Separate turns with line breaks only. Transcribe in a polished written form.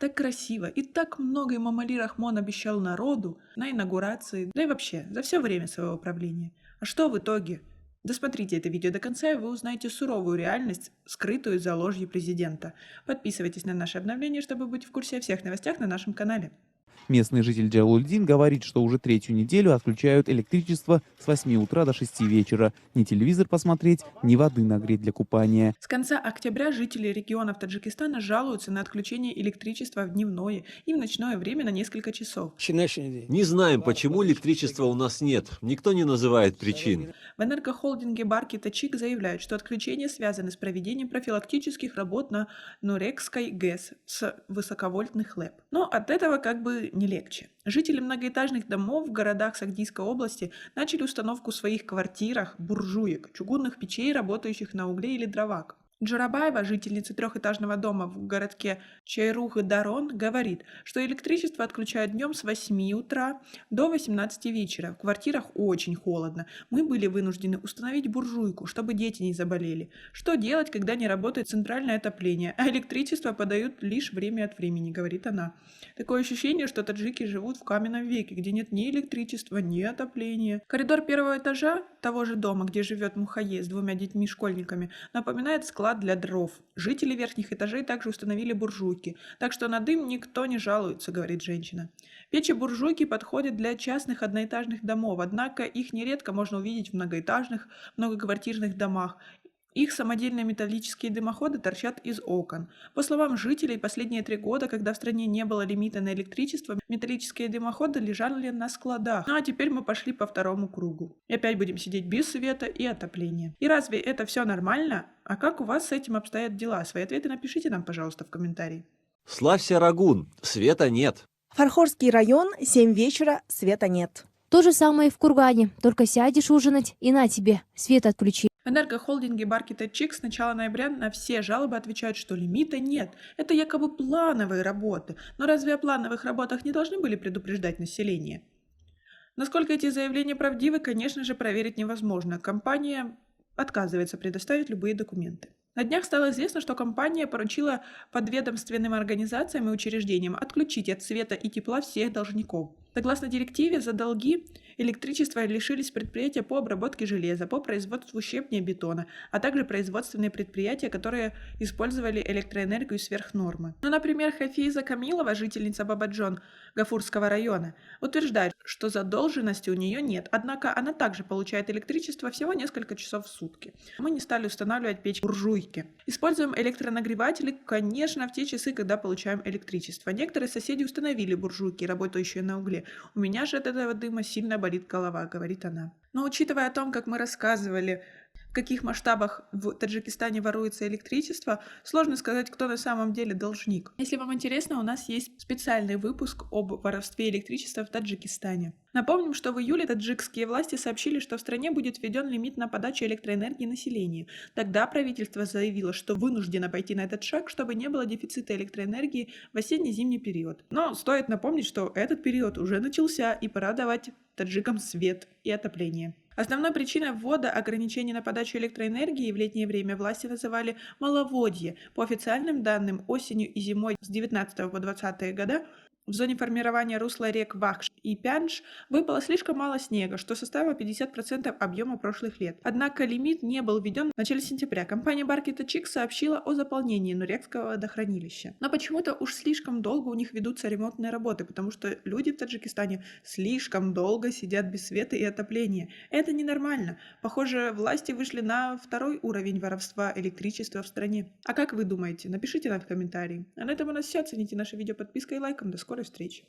так красиво и так много Эмомали Рахмон обещал народу на инаугурации, да и вообще за все время своего правления. А что в итоге? Досмотрите это видео до конца, и вы узнаете суровую реальность, скрытую за ложью президента. Подписывайтесь на наши обновления, чтобы быть в курсе о всех новостях на нашем канале.
Местный житель Джалульдин говорит, что уже третью неделю отключают электричество с 8 утра до 6 вечера. Ни телевизор посмотреть, ни воды нагреть для купания.
С конца октября жители регионов Таджикистана жалуются на отключение электричества в дневное и в ночное время на несколько часов.
Не знаем, почему электричества у нас нет. Никто не называет причин.
В энергохолдинге Барки Тачик заявляют, что отключения связаны с проведением профилактических работ на Нурекской ГЭС с высоковольтных ЛЭП. Но от этого как бы не легче. Жители многоэтажных домов в городах Сагдийской области начали установку в своих квартирах буржуек, чугунных печей, работающих на угле или дровах. Джурабаева, жительница трехэтажного дома в городке Чайрух-Дарон, говорит, что электричество отключают днем с 8 утра до 18 вечера. В квартирах очень холодно. Мы были вынуждены установить буржуйку, чтобы дети не заболели. Что делать, когда не работает центральное отопление, а электричество подают лишь время от времени, говорит она. Такое ощущение, что таджики живут в каменном веке, где нет ни электричества, ни отопления. Коридор первого этажа того же дома, где живет Мухае с двумя детьми-школьниками, напоминает склад для дров. Жители верхних этажей также установили буржуйки, так что на дым никто не жалуется, говорит женщина. Печи-буржуйки подходят для частных одноэтажных домов, однако их нередко можно увидеть в многоэтажных, многоквартирных домах. Их самодельные металлические дымоходы торчат из окон. По словам жителей, последние 3 года, когда в стране не было лимита на электричество, металлические дымоходы лежали на складах. Ну а теперь мы пошли по второму кругу. И опять будем сидеть без света и отопления. И разве это все нормально? А как у вас с этим обстоят дела? Свои ответы напишите нам, пожалуйста, в комментарии.
Славься, Рагун, света нет.
Фархорский район, 7 вечера, света нет.
То же самое и в Кургане. Только сядешь ужинать, и на тебе, свет отключи.
В энергохолдинге Барки Тачик с начала ноября на все жалобы отвечают, что лимита нет. Это якобы плановые работы. Но разве о плановых работах не должны были предупреждать население? Насколько эти заявления правдивы, конечно же, проверить невозможно. Компания отказывается предоставить любые документы. На днях стало известно, что компания поручила подведомственным организациям и учреждениям отключить от света и тепла всех должников. Согласно директиве, за долги электричества лишились предприятия по обработке железа, по производству щебня и бетона, а также производственные предприятия, которые использовали электроэнергию сверх нормы. Ну, например, Хафиза Камилова, жительница Бабаджон Гафурского района, утверждает, что задолженности у нее нет, однако она также получает электричество всего несколько часов в сутки. Мы не стали устанавливать печь-буржуйки. Используем электронагреватели, конечно, в те часы, когда получаем электричество. Некоторые соседи установили буржуйки, работающие на угле. У меня же от этого дыма сильно болит голова, говорит она. Но учитывая о том, как мы рассказывали, в каких масштабах в Таджикистане воруется электричество, сложно сказать, кто на самом деле должник. Если вам интересно, у нас есть специальный выпуск об воровстве электричества в Таджикистане. Напомним, что в июле таджикские власти сообщили, что в стране будет введен лимит на подачу электроэнергии населению. Тогда правительство заявило, что вынуждено пойти на этот шаг, чтобы не было дефицита электроэнергии в осенне-зимний период. Но стоит напомнить, что этот период уже начался, и пора давать таджикам свет и отопление. Основной причиной ввода ограничений на подачу электроэнергии в летнее время власти называли маловодье. По официальным данным, осенью и зимой с 19 по 20 года в зоне формирования русла рек Вахш и Пянш выпало слишком мало снега, что составило 50% объема прошлых лет. Однако лимит не был введен в начале сентября. Компания Барки Тачик сообщила о заполнении Нурекского водохранилища. Но почему-то уж слишком долго у них ведутся ремонтные работы, потому что люди в Таджикистане слишком долго сидят без света и отопления. Это ненормально. Похоже, власти вышли на второй уровень воровства электричества в стране. А как вы думаете? Напишите нам в комментарии. А на этом у нас все. Оцените наше видео подпиской и лайком. До скорой встречи.